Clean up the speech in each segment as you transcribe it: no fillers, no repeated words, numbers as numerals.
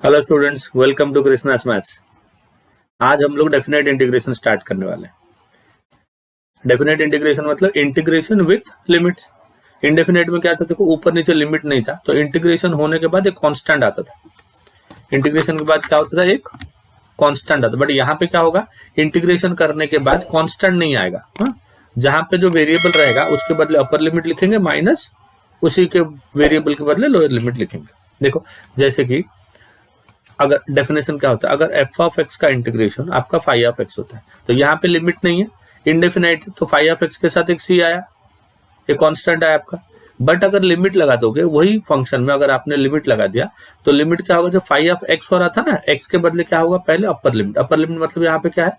Hello students, welcome to Krishna's maths. आज हम लोग डेफिनेट इंटीग्रेशन स्टार्ट करने वाले हैं। डेफिनेट इंटीग्रेशन मतलब इंटीग्रेशन विथ लिमिट्स। इंडेफिनेट में क्या था, देखो ऊपर नीचे लिमिट नहीं था, तो इंटीग्रेशन होने के बाद एक कांस्टेंट आता था। इंटीग्रेशन के बाद क्या होता था, एक कांस्टेंट आता। बट यहाँ पे क्या होगा, इंटीग्रेशन करने के बाद कांस्टेंट नहीं आएगा। जहां पे जो वेरिएबल रहेगा उसके बदले अपर लिमिट लिखेंगे माइनस उसी के वेरिएबल के बदले लोअर लिमिट लिखेंगे। देखो जैसे कि अगर डेफिनेशन क्या होता है, अगर एफ ऑफ एक्स का इंटीग्रेशन आपका फाई ऑफ एक्स होता है, तो यहाँ पे लिमिट नहीं है, इंडेफिनाइट, तो फाई ऑफ एक्स के साथ एक सी आया, एक कांस्टेंट आया आपका। बट अगर लिमिट लगा दोगे वही फंक्शन में, अगर आपने लिमिट लगा दिया तो लिमिट क्या होगा, जो फाई ऑफ एक्स हो रहा था ना, एक्स के बदले क्या होगा, पहले अपर लिमिट। अपर लिमिट मतलब यहाँ पे क्या है,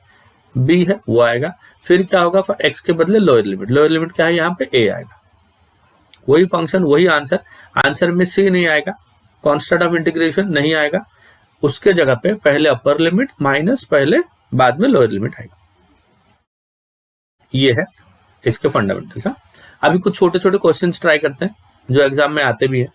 बी है, वो आएगा। फिर क्या होगा, एक्स के बदले लोअर लिमिट। लोअर लिमिट क्या है, यहाँ पे ए आएगा। वही फंक्शन, वही आंसर। आंसर में सी नहीं आएगा, कांस्टेंट ऑफ इंटीग्रेशन नहीं आएगा, उसके जगह पे पहले अपर लिमिट माइनस पहले बाद में लोअर लिमिट आएगी। ये है इसके फंडामेंटल्स। अभी कुछ छोटे छोटे क्वेश्चंस ट्राई करते हैं जो एग्जाम में आते भी है।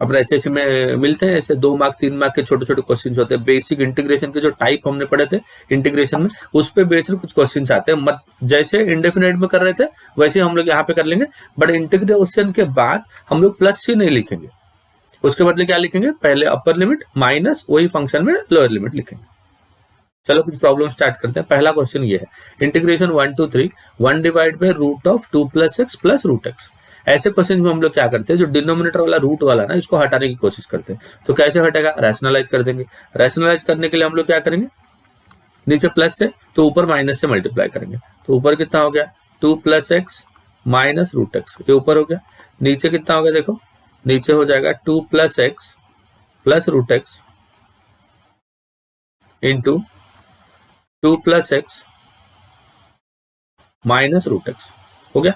अब एचएससी में मिलते हैं ऐसे 2 मार्क 3 मार्क के छोटे छोटे क्वेश्चंस होते हैं। बेसिक इंटीग्रेशन के जो टाइप हमने पढ़े थे इंटीग्रेशन में, उस पर बेसिक कुछ क्वेश्चंस आते हैं। मत जैसे इंडेफिनेट में कर रहे थे वैसे हम लोग यहाँ पे कर लेंगे। बट इंटीग्रेशन के बाद हम लोग प्लस सी नहीं लिखेंगे, उसके बदले क्या लिखेंगे, पहले अपर लिमिट माइनस वही फंक्शन में लोअर लिमिट लिखेंगे। चलो कुछ प्रॉब्लम स्टार्ट करते हैं। पहला क्वेश्चन ये है, integration 1 to 3 1 divide by root of 2 + x + root x। ऐसे क्वेश्चन में हम लोग क्या करते हैं, जो डिनोमिनेटर वाला रूट वाला ना, इसको हटाने की कोशिश करते हैं। तो कैसे हटेगा, रैशनलाइज कर देंगे। रैशनलाइज करने के लिए हम लोग क्या करेंगे, नीचे प्लस से तो ऊपर माइनस से मल्टीप्लाई करेंगे। तो ऊपर कितना हो गया, 2 + x - रूट x, ये ऊपर हो गया। नीचे कितना हो गया, देखो नीचे हो जाएगा 2 + x + root x into 2 + x - root x हो गया।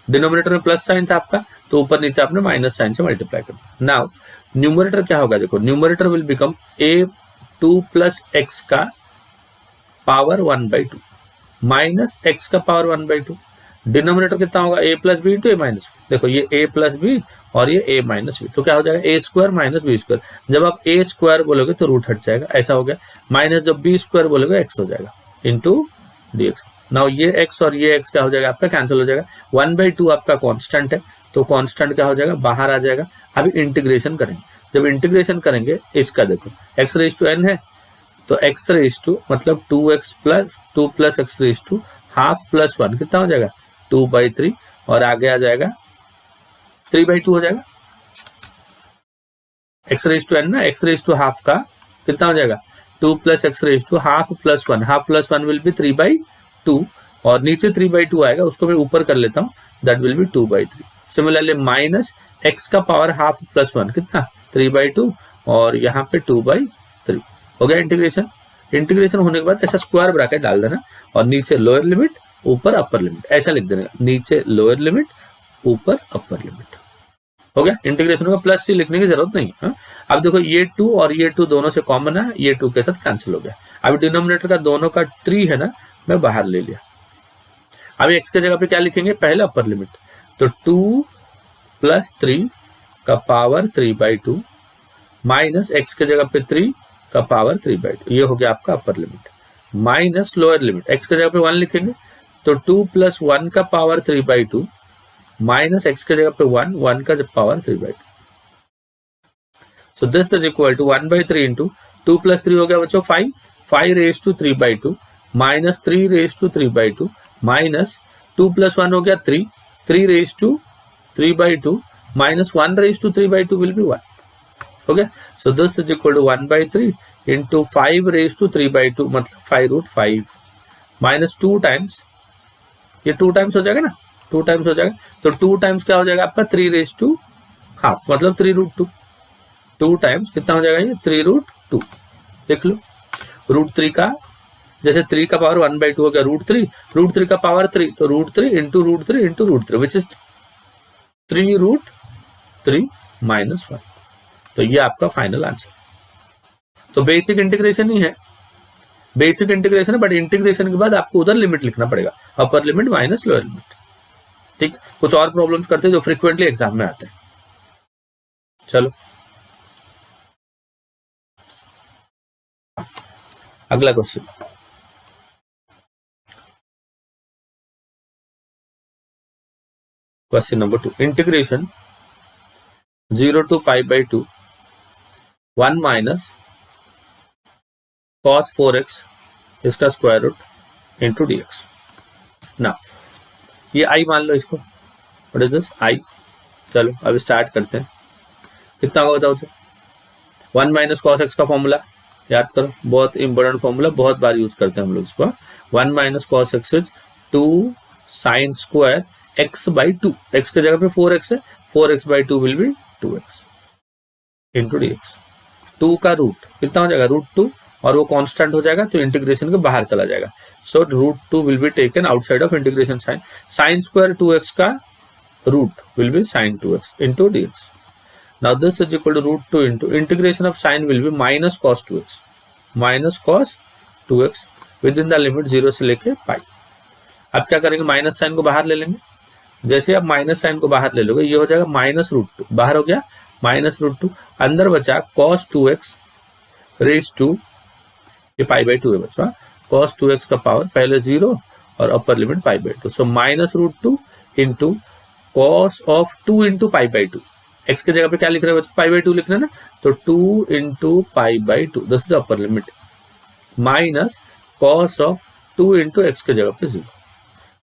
डिनोमिनेटर में प्लस साइन था आपका, तो ऊपर नीचे आपने माइनस साइन से मल्टीप्लाई कर दिया। नाउ न्यूमरेटर क्या होगा, देखो numerator will become a2 + x का पावर 1/2 माइनस x का पावर 1/2। डिनोमिनेटर कितना होगा, a + b into a - b। देखो ये a + b और ये a - b, तो क्या हो जाएगा, a² - b²। जब आप a² बोलोगे तो रूट हट जाएगा, ऐसा हो गया। माइनस जब b² बोलोगे x हो जाएगा इंटू dx। नाउ ये x और ये x क्या हो जाएगा, आपका कैंसिल हो जाएगा। 1/2 आपका कांस्टेंट है, तो कांस्टेंट क्या हो जाएगा, बाहर आ जाएगा। अभी इंटीग्रेशन करेंगे। जब इंटीग्रेशन करेंगे इसका, देखो x⁻n है, तो x⁻, मतलब 2x + 2 + x⁻² + 1 कितना हो जाएगा, 2/3, और आगे आ जाएगा 3/2 हो जाएगा। x⁻n ना, x⁻½ का कितना हो जाएगा, 2 + x⁻² + 1, ½ + 1 विल बी 3/2, और नीचे 3/2 आएगा, उसको मैं ऊपर कर लेता हूँ, that will be 2/3। Similarly minus x का पावर ½ + 1 कितना, 3/2, और यहाँ पे 2/3 हो गया इंटीग्रेशन। इंटीग्रेशन होने के बाद ऐसा स्क्वायर ब्रैकेट डाल देना, और नीचे लोअर लिमिट ऊपर अपर लिमिट, ऐसा लिख देना, नीचे लोअर लिमिट ऊपर अपर लिमिट। हो गया इंटीग्रेशन का, प्लस सी लिखने की जरूरत नहीं है। अब देखो ये 2 और ये 2 दोनों से कॉमन है, ये 2 के साथ कैंसिल हो गया। अब डिनोमिनेटर का दोनों का 3 है ना, मैं बाहर ले लिया। अब x के जगह पे क्या लिखेंगे, पहले अपर लिमिट, तो 2 + 3 का पावर 3/2 माइनस x के जगह पे 3 का पावर 3/2, ये हो गया आपका अपर limit, minus lower limit. x के जगह पे 1 लिखेंगे, तो 2 + 1 का पावर 3/2 माइनस x के जगह पे 1 का power 3/2। So this is equal to 1/3 into 2 + 3 हो गया बच्चों 5/3/2 माइनस 3/3/2 माइनस 2 + 1 हो गया 3/3/2 माइनस 1/3/2 विल बी 1 हो गया। So this is equal to 1/3 into 5/3/2 मतलब 5√5 माइनस 2 टाइम्स, ये 2 टाइम्स हो जाएगा ना, 2 टाइम्स हो जाएगा, तो 2 टाइम्स क्या हो जाएगा आपका 3/2 मतलब 3√2। 2 टाइम्स कितना हो जाएगा, ये 3√2 देख लो। √3 का, जैसे 3 का पावर 1/2 हो गया √3 का पावर 3, तो √3 इंटू √3 इंटू √3 विच इज 3√3 - 1। तो ये आपका फाइनल आंसर। तो बेसिक इंटीग्रेशन ही है, बेसिक इंटीग्रेशन है, बट इंटीग्रेशन के बाद आपको उधर लिमिट लिखना पड़ेगा, अपर लिमिट माइनस लोअर लिमिट। ठीक, कुछ और प्रॉब्लम्स करते हैं जो फ्रीक्वेंटली एग्जाम में आते हैं। चलो अगला question, question number 2, integration 0 to pi by 2 1 minus cos 4x इसका स्क्वायर रूट इंटू dx। ना ये i मान लो इसको, व्हाट इज दिस i। चलो अभी स्टार्ट करते हैं, कितना होगा बताओ तो। 1 माइनस कॉस एक्स का फॉर्मूला याद करो, बहुत इंपॉर्टेंट फॉर्मूला, बहुत बार यूज करते हैं हम लोग इसको। 1 minus cos x is 2 sine square x by 2, x की जगह पे 4x है, 4x by 2 will B 2x into dx। 2 का रूट कितना हो जाएगा, रूट 2, और वो कांस्टेंट हो जाएगा तो इंटीग्रेशन के बाहर चला जाएगा। So root 2 will be taken outside of integration sign. Sine square 2x का root will be sine 2x into dx। Now this is equal to root 2 into integration of sine will be minus cos 2x within the limit 0 से लेके पाई। अब क्या करेंगे, minus sine को बाहर ले लेंगे। जैसे आप माइनस साइन को बाहर ले लोगे ये हो जाएगा माइनस रूट 2, बाहर हो गया माइनस रूट 2, अंदर बचा cos 2x रेज टू, ये पाई बाई 2 है बच्चा, cos 2x का पावर पहले 0 और upper limit pi by 2। So minus root 2 into cos of 2 into pi by 2। x की जगह पे क्या लिख रहे हैं बच्चों, पाई बाई 2 लिख रहे हैं ना, तो 2 into pi by 2, this is upper limit, minus cos of 2 into x की जगह पे 0,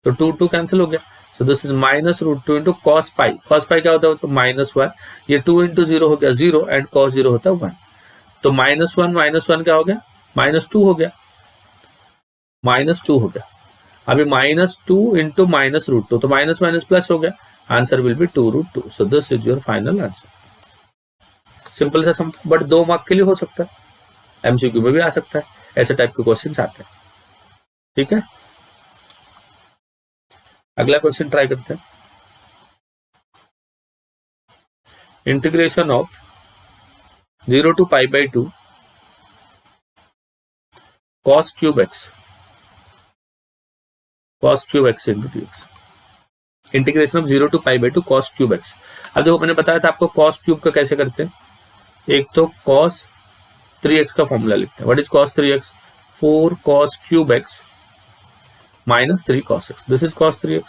तो 2 कैंसिल हो गया। So this is minus root 2 into cos pi क्या होता है तो माइनस 1, ये 2 इंटू 0 हो गया 0 एंड कॉस 0 होता है 1, तो माइनस 1 क्या हो गया, माइनस 2 हो गया, माइनस 2 हो गया। अभी माइनस 2 इंटू माइनस रूट 2, तो माइनस माइनस प्लस हो गया, answer will be 2 root 2। So this is your final answer. Simple सा सम, बट 2 मार्क के लिए हो सकता है, एमसीक्यू में भी आ सकता है, ऐसे टाइप के क्वेश्चन आते हैं। ठीक है, अगला क्वेश्चन ट्राई करते हैं। Integration of 0 to pi by 2 cos cube x into dx। Integration of 0 to pi by 2 cos cube x। अब देखो मैंने बताया था आपको cos क्यूब का कैसे करते हैं, एक तो cos 3x का फॉर्मूला लिखते हैं। What is cos 3x, 4 cos cube x minus 3 cos x, this is cos 3x।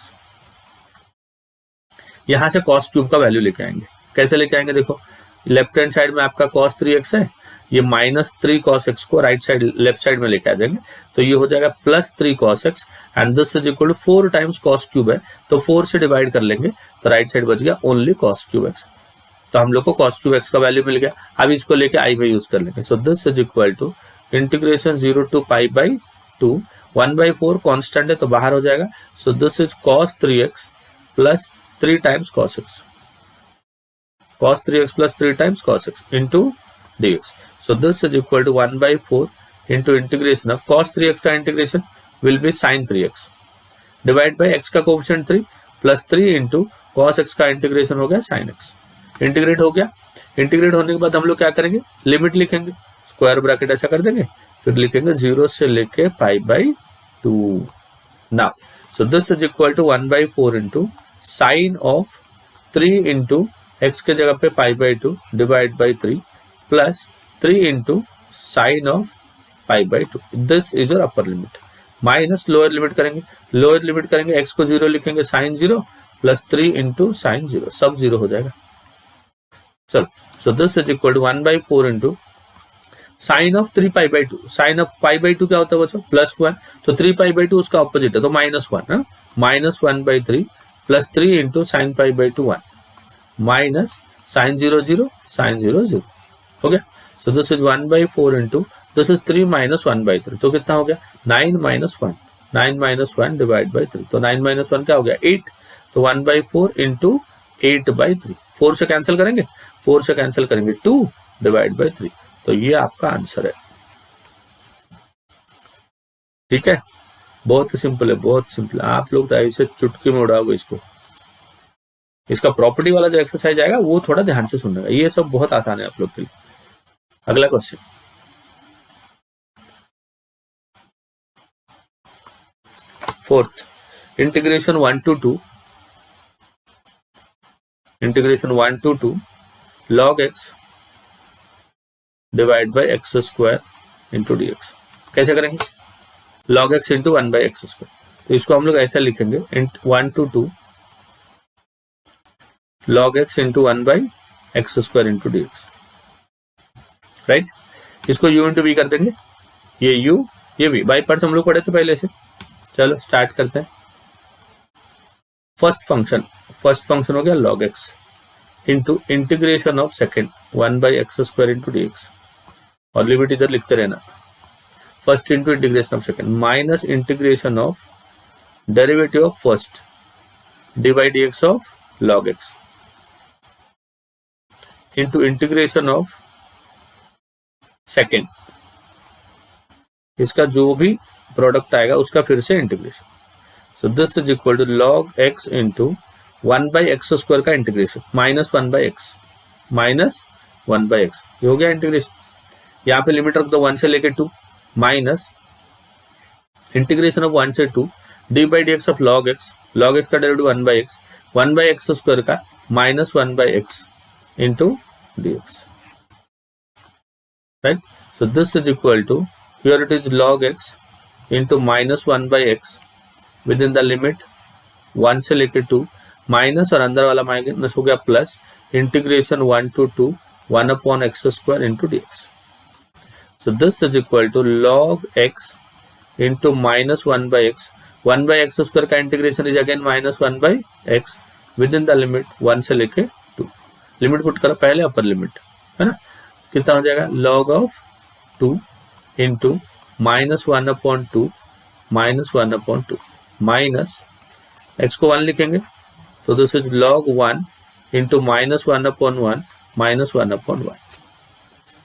यहां से cos क्यूब का वैल्यू लेके आएंगे, कैसे लेके आएंगे, देखो लेफ्ट हैंड साइड में आपका cos 3x है, ये माइनस 3 cos x को राइट साइड लेफ्ट साइड में लेके आ जाएंगे, तो ये हो जाएगा plus 3 cos x and this is equal to 4 times cos cube है, तो 4 से डिवाइड कर लेंगे तो राइट साइड बच गया ओनली cos क्यूब x, तो हम लोग को cos क्यूब x का वैल्यू मिल गया। अब इसको लेके i में यूज कर लेंगे। So this is equal to integration 0 to pi by 2, 1/4 constant है तो बाहर हो जाएगा, so this is cos 3x plus 3 times cos x, cos 3x plus 3 times cos x into dx। So this is equal to 1/4 into integration of cos 3x का integration will be sin 3x divide by x का coefficient 3 plus 3 into cos x का integration हो गया sin x। Integrate हो गया, integrate होने के बाद हम लोग क्या करेंगे, लिमिट लिखेंगे, स्क्वायर ब्रैकेट ऐसा कर देंगे, फिर लिखेंगे 0 से लेके pi by 2। Now so this is equal to 1/4 into sin of 3 into x के जगह पे pi by 2 divide by 3 plus 3 into sine of pi by 2, this is your upper limit, minus lower limit करेंगे, x को 0 लिखेंगे, sign 0 plus 3 into sign 0, सब 0 हो जाएगा। चलो so this is equal to 1/4 into sine of 3 pi by 2, sine of pi by 2 क्या होता है बच्चों, प्लस 1, तो 3 पाई बाई 2 उसका ऑपोजिट है तो minus 1, minus 1/3 plus 3 into sine pi by 2 1 minus sine 0 0 sine 0 0 हो गया। So this is 1/4 into this is 3 minus 1/3, तो कितना हो गया 9 माइनस 1 डिवाइड बाई 3, तो 9 माइनस 1 क्या हो गया 8, तो 1/4 इंटू 8/3, 4 से कैंसिल करेंगे 2 डिवाइड बाई 3, तो ये आपका आंसर है। ठीक है, बहुत सिंपल है, बहुत सिंपल, आप लोग तो ऐसे चुटकी में उड़ाओगे इसको। इसका प्रॉपर्टी वाला जो एक्सरसाइज आएगा वो थोड़ा ध्यान से सुनना, ये सब बहुत आसान है आप लोग के लिए। अगला question, fourth, integration 1 to 2 log x divide by x square into dx। कैसे करेंगे? log x into 1/x square. तो इसको हम लोग ऐसा लिखेंगे 1 to 2 log x into 1/x square into dx, right. इसको u इंटू v कर देंगे, ये u ये v, बाई पार्ट्स हम लोग पढ़े थे पहले से। चलो स्टार्ट करते हैं। फर्स्ट फंक्शन हो गया log x into integration of second 1/x square into dx, और लिमिट इधर लिखते रहना। First into integration of second minus integration of derivative of first dy dx of log x into integration of second, इसका जो भी product आएगा उसका फिर से integration. So this is equal to log x into 1/x square का integration minus 1/x, ये हो गया इंटीग्रेशन। यहाँ पे लिमिट रख दो 1 से लेके 2 माइनस इंटीग्रेशन ऑफ 1 से 2 dy dx of log x का डेरिवेटिव 1/x स्क्वायर का minus 1/x into dx, right? So this is equal to, here it is log x into minus 1/x within the limit 1 से लेके 2 minus, और अंदर वाला minus हो गया plus integration 1 to 2 1/x square into dx. So this is equal to log x into minus 1/x square का integration is again minus 1/x within the limit 1 से लेके 2। लिमिट पुट करो पहले, अपर लिमिट है ना, कितना हो जाएगा log of 2 into minus 1/2 minus 1/2 minus x को 1 लिखेंगे तो this is log 1 into minus 1/1 minus 1/1।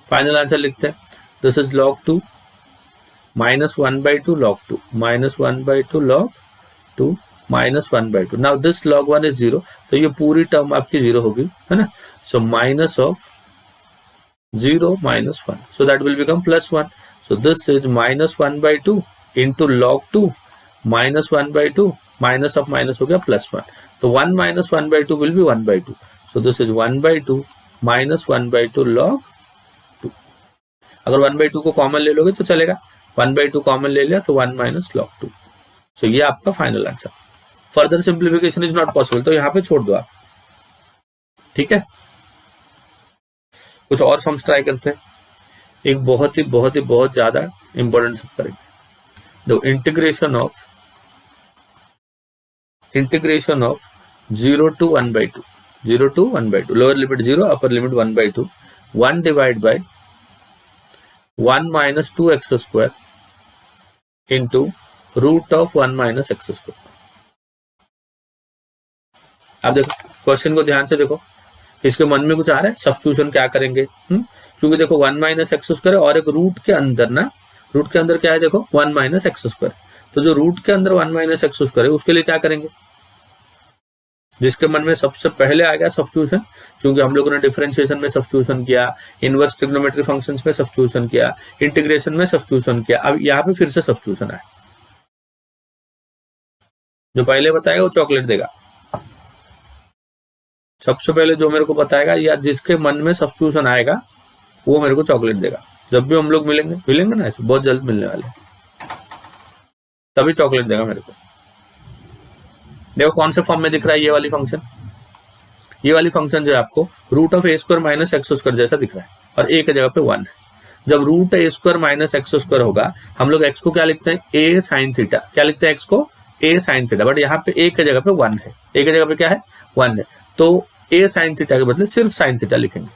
Final answer लिखते हैं, this is log 2 minus 1/2 log 2 minus 1/2 log 2 minus 1/2। Now this log 1 is 0, तो ये पूरी टर्म आपकी 0 होगी, है ना। So minus of 0 minus 1, so that will become plus 1. So this is minus 1/2 into log 2 minus 1/2 minus of minus हो गया plus 1, तो 1 minus 1/2 will be 1/2. So this is 1/2 minus 1/2 log 2. अगर 1/2 को कॉमन ले लोगे तो चलेगा, 1/2 कॉमन ले लिया तो 1 minus log 2. So ये आपका final answer. Further simplification is not possible, तो यहाँ पे छोड़ दो आप, ठीक है। कुछ और सम्स ट्राई करते हैं, एक बहुत ही ज्यादा इंपॉर्टेंट सम करेंगे। दो integration of 0 to 1/2, lower limit 0 upper limit 1/2, 1 divide by 1 minus 2x square into root of 1 minus x square. आप देखो क्वेश्चन को ध्यान से देखो, इसके मन में कुछ आ रहा है, सब्स्टिट्यूशन क्या करेंगे? क्योंकि देखो 1 minus x स्क्वायर और एक रूट के अंदर ना, रूट के अंदर क्या है देखो 1 minus x स्क्वायर, तो जो रूट के अंदर 1 minus x स्क्वायर है उसके लिए क्या करेंगे? जिसके मन में सबसे पहले आ गया सब्स्टिट्यूशन, क्योंकि हम लोगों ने डिफरेंशिएशन में सब्स्टिट्यूशन किया, इनवर्स ट्रिग्नोमेट्री फंक्शंस में सब्स्टिट्यूशन किया, इंटीग्रेशन में सब्स्टिट्यूशन किया, अब यहाँ पे फिर से सब्स्टिट्यूशन है। जो पहले बताएगा वो चॉकलेट देगा, सबसे पहले जो मेरे को बताएगा या जिसके मन में सब्स्टिट्यूशन आएगा वो मेरे को चॉकलेट देगा। जब भी हम लोग मिलेंगे ना, ऐसे बहुत जल्द मिलने वाले, तभी चॉकलेट देगा मेरे को। देखो कौन से फॉर्म में दिख रहा है ये वाली फंक्शन, ये वाली फंक्शन जो है आपको root of a square minus x square जैसा दिख रहा है, और ए की जगह पे 1 है। जब रूट ए स्क्वायर माइनस एक्स स्क्वायर होगा, हम लोग एक्स को क्या लिखते हैं? ए साइन थीटा। क्या लिखते हैं एक्स को? ए साइन थीटा, बट यहाँ पे ए की जगह पे 1 है, ए की जगह पे क्या है? 1 है, तो ए साइन थीटा के बदले सिर्फ साइन थीटा लिखेंगे।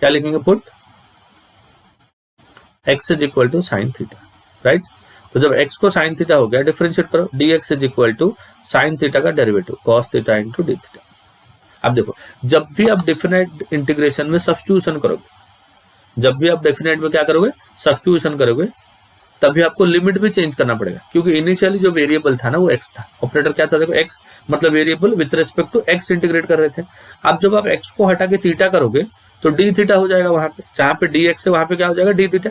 क्या लिखेंगे? Put x is equal to sine theta, right. तो जब x को साइन थीटा हो गया, डिफरेंशिएट करो, dx is equal to sine theta का derivative cos theta into d theta. अब देखो, जब भी आप डेफिनेट इंटीग्रेशन में सब्स्टिट्यूशन करोगे, जब भी आप डेफिनेट में क्या करोगे? सब्स्टिट्यूशन करोगे, तभी आपको लिमिट भी चेंज करना पड़ेगा, क्योंकि इनिशियली जो वेरिएबल था ना वो x था, ऑपरेटर क्या था देखो x, मतलब variable with respect to x integrate कर रहे थे। अब जब आप x को हटा के थीटा करोगे तो डी थीटा हो जाएगा, वहां पे जहां पे dx है वहां पे क्या हो जाएगा? D theta.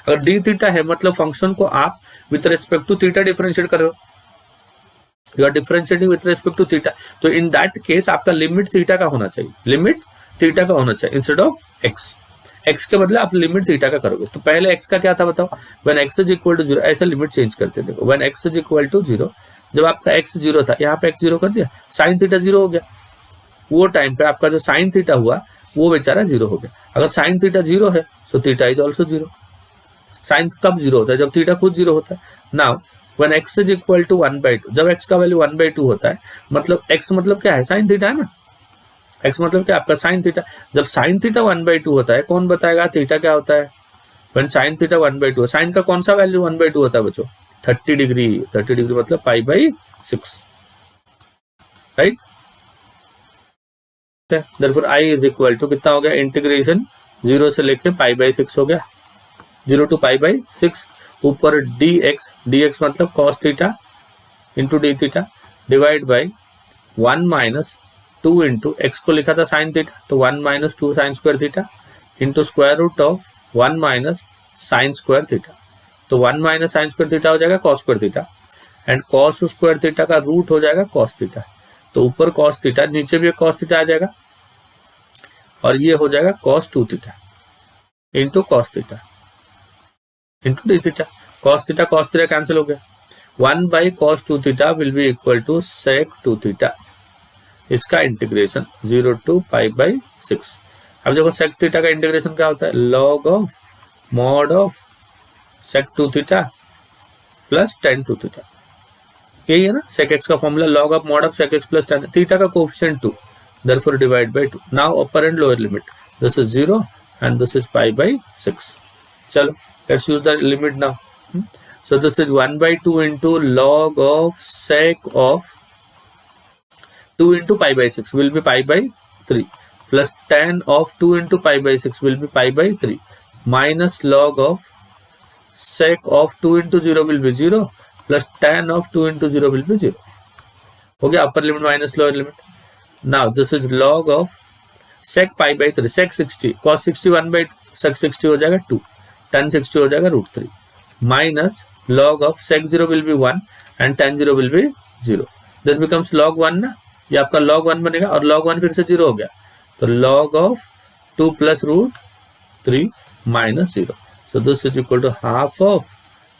अगर डी थीटा है मतलब फंक्शन को आप with respect to theta differentiate कर रहे हो, you are differentiating with respect to theta, तो इन दैट केस आपका लिमिट थीटा का होना चाहिए, लिमिट थीटा का होना चाहिए इंस्टेड ऑफ x। एक्स के बदले आप लिमिट थीटा का करोगे। तो पहले एक्स का क्या था बताओ, when x is equal to 0, ऐसा लिमिट चेंज करते। देखो when x is equal to 0, जब आपका एक्स 0 था, यहाँ पे एक्स 0 कर दिया, साइन थीटा 0 हो गया। वो टाइम पे आपका जो साइन थीटा हुआ वो बेचारा 0 हो गया। अगर साइन थीटा 0 है तो थीटा इज ऑल्सो 0। साइन कब 0 होता है, जब थीटा खुद 0 होता है। Now when x is equal to 1/2, जब एक्स का वैल्यू 1/2 होता है, मतलब एक्स मतलब क्या है, साइन थीटा है ना। एक्स मतलब क्या, आपका साइन थीटा। जब साइन थीटा 1/2 होता है, कौन बताएगा थीटा क्या होता है। व्हेन साइन थीटा 1/2, साइन का कौन सा वैल्यू 1/2 होता है बच्चों, 30 डिग्री। 30 डिग्री मतलब π/6, right. Therefore I is equal to कितना हो गया, इंटीग्रेशन 0 से लेके π/6 हो गया, 0 to π/6। ऊपर dx मतलब cos theta into d theta divide by 1 minus 2 into x को लिखा था साइन थीटा, तो 1 minus 2 sine square theta into square root of 1 minus sine square theta. तो 1 माइनस साइन स्क्वायर थीटा हो जाएगा cos square theta, and cos square theta का root हो जाएगा कॉस थीटा। तो ऊपर कॉस थीटा, नीचे भी एक कॉस थीटा आ जाएगा, और ये हो जाएगा cos 2 theta into cos theta into d theta. cos theta cancel हो गया। 1/cos 2 theta will be equal to sec 2 theta. इसका इंटीग्रेशन 0 to π/6। अब देखो sec थीटा का इंटीग्रेशन क्या होता है, log of mod of sec 2 theta plus tan 2 theta. यही है ना sec x का formula, log of mod of sec x plus tan theta का coefficient 2, therefore divide by 2. Now upper and lower limit, this is 0 and this is π/6. चलो let's use the limit now. So this is 1/2 into log of sec of 2 into π/6 will be π/3 plus tan of 2 into π/6 will be π/3 minus log of sec of 2 into 0 will be 0 plus tan of 2 into 0 will be 0. हो गया अपर limit minus lower limit. Now this is log of sec π/3, sec 60, cos 60 1/2, sec 60 हो जाएगा 2, tan 60 हो जाएगा √3 minus log of sec 0 will be 1 and tan 0 will be 0. This becomes log 1 ना, ये आपका log 1 बनेगा, और log 1 फिर से 0 हो गया, तो log of 2 plus √3 minus 0. So this is equal to half of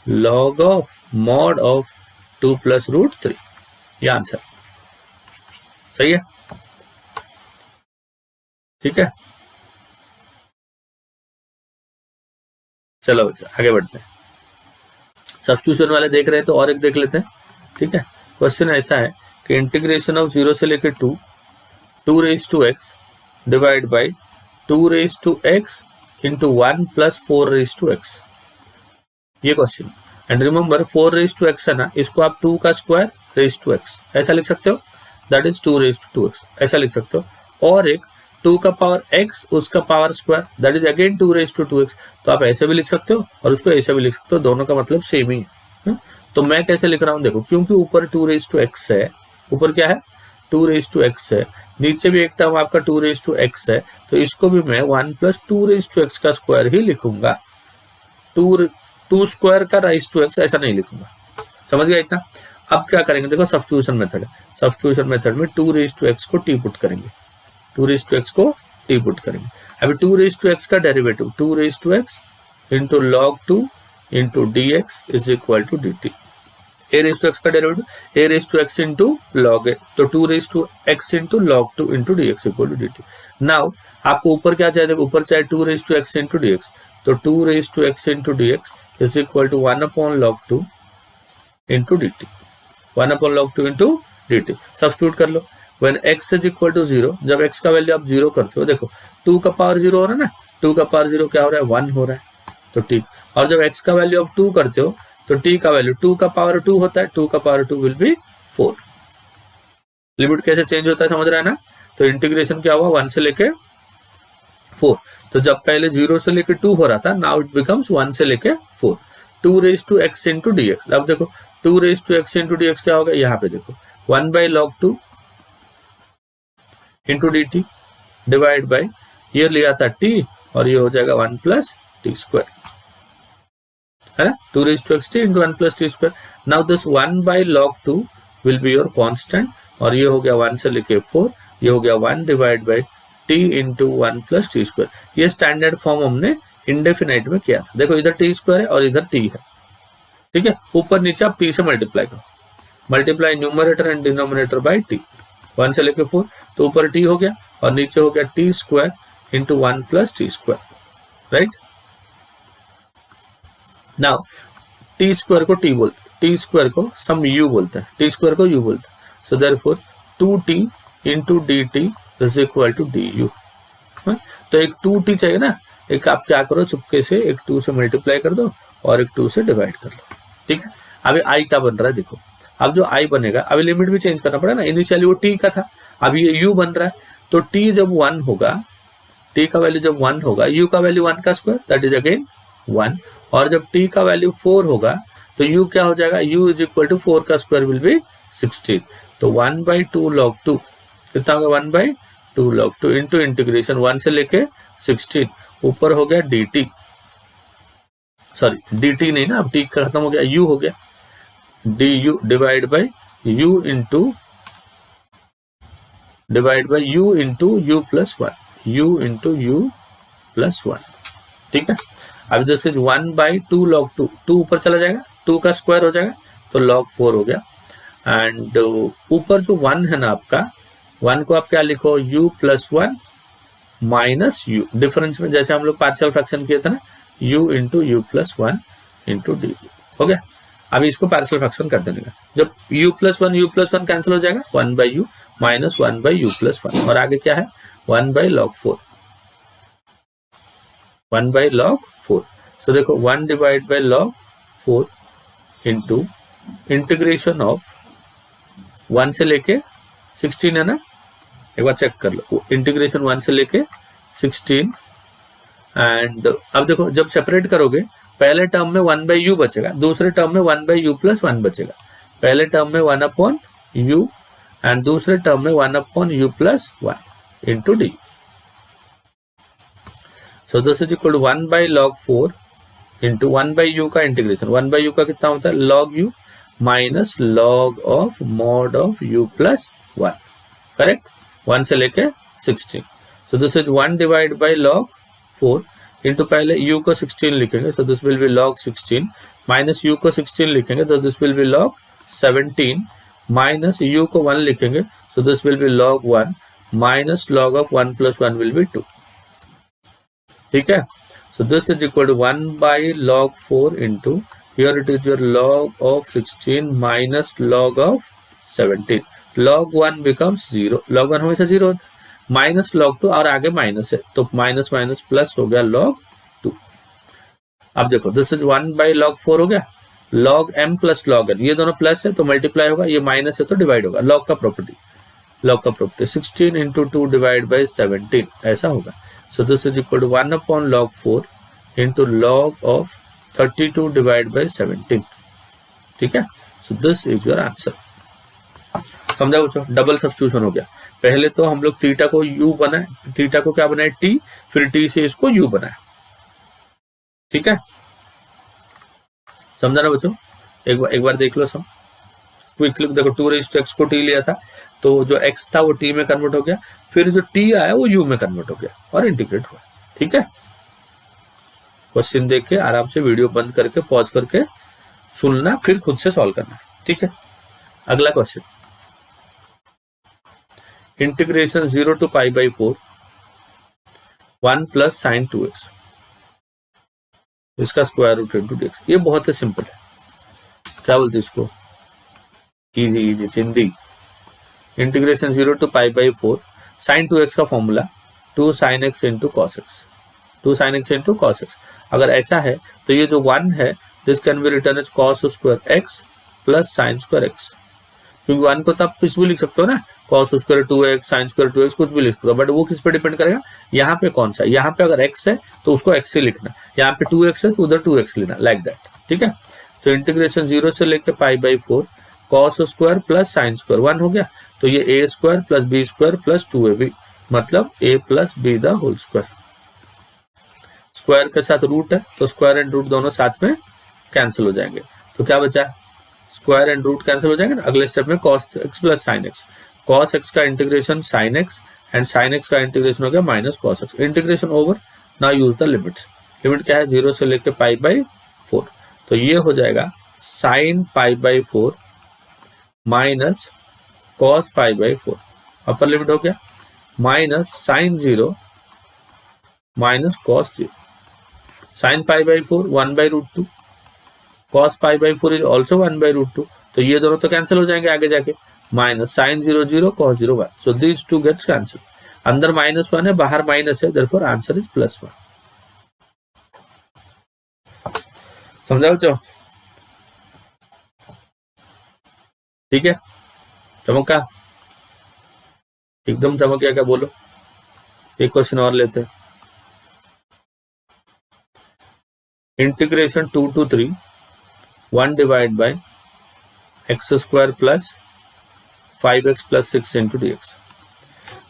log of mod of 2 plus √3. ये आंसर सही है, ठीक है। चलो बच्चा आगे बढ़ते हैं। सब्स्टिट्यूशन वाले देख रहे हैं तो और एक देख लेते हैं, ठीक है। क्वेश्चन ऐसा है कि इंटीग्रेशन ऑफ 0 से लेकर 2 raised to x divide by 2 raised to x into 1 plus 4 raised to x, ये question. And remember 4 raised to x है ना, इसको आप 2 का स्क्वायर raised to x ऐसा लिख सकते हो, that is 2 raised to 2x ऐसा लिख सकते हो, और एक 2 का पावर x उसका power square that is again 2 raised to 2x, तो आप ऐसे भी लिख सकते हो और उसको ऐसे भी लिख सकते हो, दोनों का मतलब सेम ही है। तो मैं कैसे लिख रहा हूँ देखो, क्योंकि ऊपर 2 raised to x है, ऊपर क्या है 2 raised to x है, नीचे भी एक टर्म आपका 2 raised to x है, तो इसको भी मैं 1 प्लस 2 raised to x का स्क्वायर ही लिखूंगा, 2 स्क्वायर का raised to x ऐसा नहीं लिखूंगा। समझ गया इतना। अब क्या करेंगे देखो, सब्स्टिट्यूशन मेथड है, सब्स्टिट्यूशन मेथड में 2 raised to x को टी पुट करेंगे, 2 raised to x को टी पुट करेंगे। अभी 2 raised to x का derivative 2 raised to x into log 2 into dx is equal to dt। a raised to x का derivative a raised to x into log a, तो 2 raised to x into log 2 into dx equal to dt। Now आपको ऊपर क्या चाहिए देखो, ऊपर चाहिए 2 raised to x into dx, तो 2 raised to x into dx is equal to 1 upon log 2 into dt, 1 upon log 2 into dt। Substitute कर लो। When x is equal to 0, जब x का वैल्यू आप 0 करते हो, देखो 2 का पावर 0 हो रहा है ना, 2 का पावर 0 क्या हो रहा है 1 हो रहा है, तो ठीक। और जब x का वैल्यू आप 2 करते हो तो t का वैल्यू 2 का पावर 2 होता है, 2 का पावर 2 विल बी 4। लिमिट कैसे चेंज होता है समझ रहा है ना। तो इंटीग्रेशन क्या हुआ 1 से लेके 4, तो जब पहले 0 से लेके 2 हो रहा था, नाउ इट बिकम्स 1 से लेके 4, 2 raised to x into dx। अब देखो 2 raised to x into dx क्या होगा, यहाँ पे देखो 1/log 2 into dt divide by ये लिया था t, और ये हो जाएगा 1 प्लस टी स्क्वायर, है ना, 2 raised to x t into 1 plus T square. Now this 1/log 2 will be your constant, और ये हो गया 1 से लेके 4, ये हो गया 1 divide by T into 1 plus T square. ये स्टैंडर्ड फॉर्म हमने इंडेफिनाइट में किया था। देखो इधर टी स्क्वायर है और इधर टी है, ठीक है। ऊपर नीचे आप टी से मल्टीप्लाई करो, multiply numerator and denominator by T, 1 से लेके 4, तो ऊपर टी हो गया और नीचे हो गया T square into 1 plus T square, right. Now T square को टी बोलते हैं, टी स्क्वायर को सम यू बोलते हैं, टी स्क्वायर को यू बोलते हैं। So therefore 2t into d t is equal to d u. तो एक 2t चाहिए ना, एक आप क्या करो चुपके से एक 2 से मल्टीप्लाई कर दो और एक 2 से डिवाइड कर लो, ठीक है। अभी i का बन रहा है, देखो अब जो i बनेगा, अभी लिमिट भी चेंज करना पड़ेगा ना, इनिशियली वो t का था, अभी ये u बन रहा है, तो t जब 1 होगा, t का वैल्यू जब 1 होगा, u का वैल्यू 1 का स्क्वायर दैट इज अगेन 1, और जब t का वैल्यू 4 होगा तो u क्या हो जाएगा, u इज इक्वल टू 4 का स्क्वायर विल बी 16, तो 1/2 log 2 कितना होगा, 1/2 log 2 इंटू इंटीग्रेशन 1 से लेके 16, ऊपर हो गया dt, सॉरी dt नहीं ना, अब t का खत्म हो गया, u हो गया, du divide by u into u plus 1, u into u plus 1, ठीक है। अब जैसे 1/2 log 2, 2 ऊपर चला जाएगा, 2 का स्क्वायर हो जाएगा तो log 4 हो गया, एंड ऊपर जो 1 है ना आपका, 1 को आप क्या लिखो, u plus 1 minus u, difference में जैसे हम लोग पार्शियल फ्रैक्शन किए थे ना, u into u plus 1 into D हो गया। अभी इसको पार्शियल फ्रैक्शन कर देने का, जब u प्लस 1 कैंसिल हो जाएगा, 1/u माइनस 1/u प्लस 1, और आगे क्या है 1/log 4, 1/log 4। सो देखो 1 divide by log 4 into integration of 1 से लेके 16 है ना, एक बार चेक कर लो, इंटीग्रेशन 1 से लेके 16, एंड अब देखो जब सेपरेट करोगे, पहले टर्म में 1/u बचेगा, दूसरे टर्म में 1/u प्लस 1 बचेगा, पहले टर्म में 1/u एंड दूसरे टर्म में 1/u plus 1 into d. So this is equal to 1/log 4 into 1/u का इंटीग्रेशन, 1/u का कितना होता है, log u minus log of mod of u plus 1, correct, 1 से लेके 16। सो this is 1 divide by log 4 into पहले u को 16 लिखेंगे, so this will be log 16, minus u को 16 लिखेंगे, so this will be log 17, minus u को 1 लिखेंगे, so this will be log 1, minus log of 1 plus 1 will be 2, ठीक है। so this is equal to 1/log 4 into, here it is your log of 16 minus log of 17, log 1 becomes 0, log 1 हमेशा 0 होता है, minus log 2 और आगे minus है, तो minus minus plus हो गया log 2। अब देखो दिस इज 1/log 4 हो गया, log m plus log n, ये दोनों प्लस है तो मल्टीप्लाई होगा, ये माइनस है तो डिवाइड होगा, log का प्रॉपर्टी 16 इंटू 2 डिवाइड बाई 17 ऐसा होगा। So this is equal to 1/log 4 into log of 32 divide by 17, ठीक है। So this is your answer. समझा बच्चों, डबल सब्स्टिट्यूशन हो गया, पहले तो हम लोग थीटा को u बनाए, थीटा को क्या बनाए t, फिर t से इसको u बनाए, ठीक है। समझा ना बच्चों, एक बार देख लो सब क्विकली, देखो 2x को t लिया था तो जो x था वो t में कन्वर्ट हो गया, फिर जो t आया वो u में कन्वर्ट हो गया और इंटीग्रेट हुआ, ठीक है। क्वेश्चन देख के आराम से वीडियो बंद करके पॉज करके सुनना, फिर खुद से सॉल्व करना, ठीक है। अगला question, integration 0 to π/4 1 plus sign 2x, इसका स्क्वायर रूट इंटू dx, ये बहुत ही सिंपल है, क्या बोलते हैं इसको, इजी चिंदी। इंटीग्रेशन 0 to π/4 साइन 2x का formula 2 sin x into cos x, 2 sin x into cos x. अगर ऐसा है तो ये जो 1 है this can be written as cos square x plus sine square x, क्योंकि 1 को तो आप कुछ भी लिख सकते हो ना, cos square 2x sign square 2x कुछ भी लिख सकते हो, बट वो किस पे डिपेंड करेगा, यहाँ पे कौन सा, यहाँ पे अगर x है तो उसको x से लिखना, यहाँ पे 2x है तो उधर 2x लेना, लाइक दैट, ठीक है। तो इंटीग्रेशन 0 से लेके π/4 cos square plus sine square 1 हो गया, तो ये a square plus b square plus 2ab, मतलब a plus b the whole square, square के साथ रूट है तो स्क्वायर एंड रूट दोनों साथ में कैंसिल हो जाएंगे, तो क्या बचा, स्क्वायर एंड रूट कैंसिल हो जाएंगे ना। अगले स्टेप में cos x plus sine x, cos x का integration sin x and sine x का इंटीग्रेशन हो गया minus cos x. Integration over, now use the limits. Limit क्या है, 0 से लेके पाई बाई 4, तो ये हो जाएगा sine pi by 4 minus cos pi by 4। Upper limit हो गया minus sine 0 minus cos 0। Sine pi by 4 1 by root 2, cos pi by 4 is also 1 by root 2, तो ये दोनों तो कैंसिल हो जाएंगे आगे जाके। Minus sine 0 0 cos 0 1, so these two gets cancel. अंदर -1 है, बाहर माइनस है, देयरफॉर आंसर इज +1। समझा बच्चों? ठीक है, चमका एकदम चमक गया क्या, बोलो। एक क्वेश्चन और लेते हैं। Integration 2 to 3 1 divide bye x square plus 5x plus 6 into d x.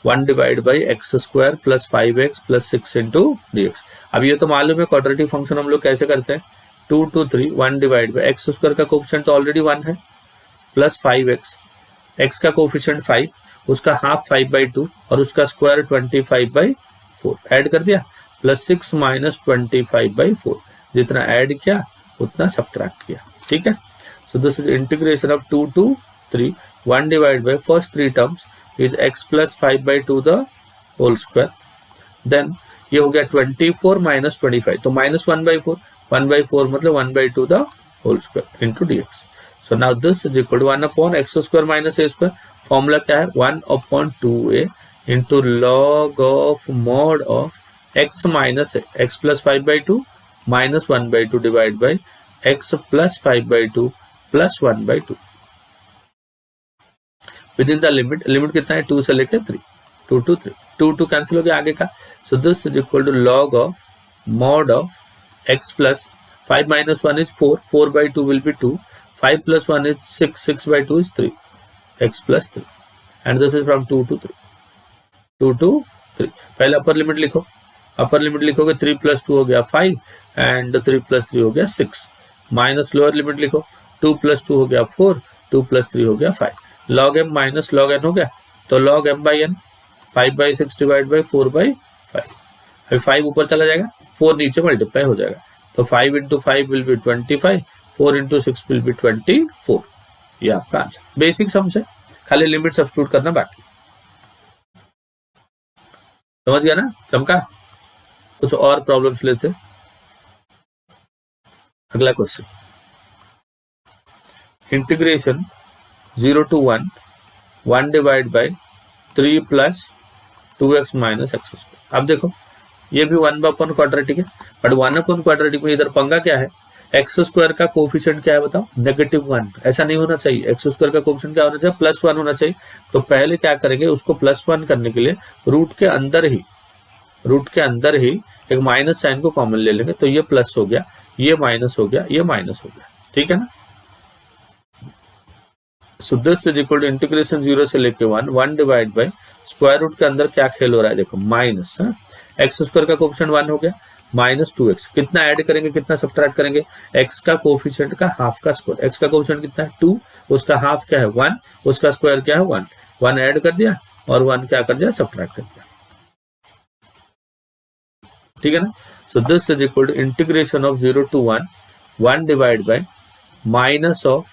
1 divide by x square plus 5x plus 6 into d x. अब ये तो मालूम है क्वाड्रेटिक फंक्शन हम लोग कैसे करते हैं। 2 to 3 1 divide by x square का कोफिशिएंट तो ऑलरेडी 1 है, प्लस 5x, x का कोफिशिएंट 5, उसका हाफ 5/2 और उसका स्क्वायर 25/4 ऐड कर दिया, प्लस 6 माइनस 25/4। जितना ऐड किया उतना सब्ट्रैक्ट किया। ठीक है, so this is integration of 2 to 3 1 divide by first 3 terms is x plus 5/2 the whole square, then ये हो गया 24 माइनस 25, तो माइनस 1/4, 1/4 मतलब 1/2 the whole square into dx। So now this is equal to 1 upon x square minus a square. Formula क्या है, 1 upon 2a into log of mod of x minus x plus 5/2 minus 1/2 divide by x plus 5/2 plus 1/2 within the limit. Limit कितना है, 2 से लेकर 3, 2 to 3, 2 cancel हो गया आगे का। So this is equal to log of mod of x plus 5 minus 1 is 4, 4/2 will be 2, 5 plus 1 is 6, 6/2 is 3, x plus 3, and this is from 2 to 3, 2 to 3। पहले upper limit लिखो, अपर लिमिट लिखोगे 3 plus 2 हो गया 5 and 3 plus 3 हो गया 6, minus lower limit लिखो 2 plus 2 हो गया 4, 2 plus 3 हो गया 5, log m minus log n हो गया, तो log m by n 5/6 divide by 4/5। अभी 5 ऊपर चला जाएगा, 4 नीचे मल्टीप्लाई हो जाएगा, तो 5 into 5 will be 25, 4 into 6 will be 24। ये आपका आंसर, बेसिक समझ है, खाली लिमिट सब्स्टिट्यूट करना बाकी। समझ गया ना, चमका। कुछ और प्रॉब्लम्स लेते। अगला question, integration 0 to 1 1 divide by 3 plus 2x minus x square. अब देखो ये भी 1 अपॉन क्वाड्रेटिक है, बट 1 अपॉन क्वाड्रेटिक में इधर पंगा क्या है, एक्स स्क्वायर का कोफिशिएंट क्या है बताओ, -1। ऐसा नहीं होना चाहिए, एक्स स्क्वायर का कोफिशिएंट क्या होना चाहिए, +1 होना चाहिए। तो पहले क्या करेंगे, उसको +1 करने के लिए रूट के अंदर ही एक माइनस साइन को कॉमन ले लेंगे, तो ये प्लस हो गया, ये माइनस हो गया, ये माइनस हो गया। ठीक है ना। So this is equal to integration 0 से लेके 1 डिवाइड बाई स्क्वायर रूट के अंदर क्या खेल हो रहा है, देखो माइनस, एक्स स्क्वायर का कोफिशिएंट 1 हो गया, माइनस 2x, कितना ऐड करेंगे कितना सब्ट्रैक्ट करेंगे, x का कोफिशिएंट का हाफ का स्क्वायर, x का कोफिशिएंट कितना है 2, उसका हाफ क्या है 1, उसका स्क्वायर क्या है 1, 1 ऐड कर दिया और 1 क्या कर दिया, सब्ट्रैक्ट कर दिया। ठीक है ना। So this is equal to integration of 0 to 1 1 divide by minus of,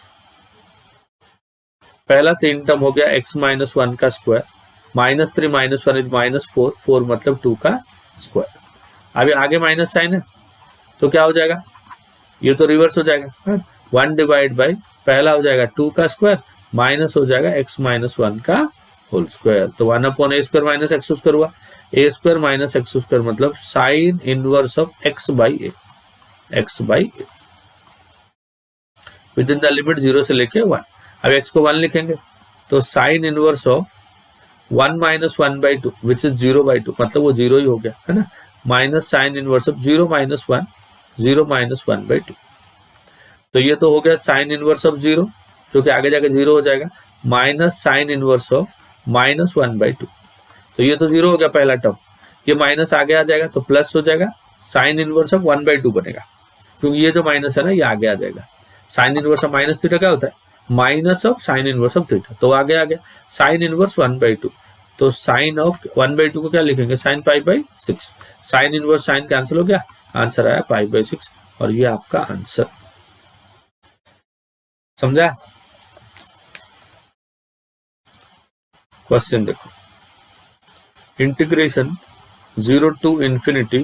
पहला 3 टर्म हो गया x माइनस 1 का स्क्वायर, -3 माइनस 1 इज -4, 4 मतलब 2 का स्क्वायर। अभी आगे माइनस साइन है तो क्या हो जाएगा, ये तो रिवर्स हो जाएगा, 1 डिवाइड बाई पहला हो जाएगा 2 का स्क्वायर, माइनस हो जाएगा x माइनस 1 का होल स्क्वायर, तो 1 upon a square minus x square हुआ, a square minus x square मतलब sine inverse of x by a, x by a within the limit 0 से लेके 1। अब x को 1 लिखेंगे तो sign inverse of 1 minus 1/2 which is 0/2, मतलब वो 0 ही हो गया है ना, minus sine inverse of 0 minus 1, 0 minus 1/2, तो ये तो हो गया साइन इनवर्स ऑफ 0 जो कि आगे जाके 0 हो जाएगा, minus sine inverse of minus 1/2, तो ये तो 0 हो गया पहला टर्म, ये माइनस आगे आ जाएगा तो प्लस हो जाएगा, साइन इनवर्स ऑफ 1/2 बनेगा, क्योंकि ये जो माइनस है ना ये आगे आ जाएगा। साइन इनवर्स ऑफ -θ क्या होता है, minus of sine inverse of theta, तो आगे आ गया साइन इनवर्स 1/2, तो साइन ऑफ 1/2 को क्या लिखेंगे, sine π/6। Sine inverse sine cancel हो गया, आंसर आया π/6 और ये आपका आंसर। समझा? क्वेश्चन देखो, integration 0 to infinity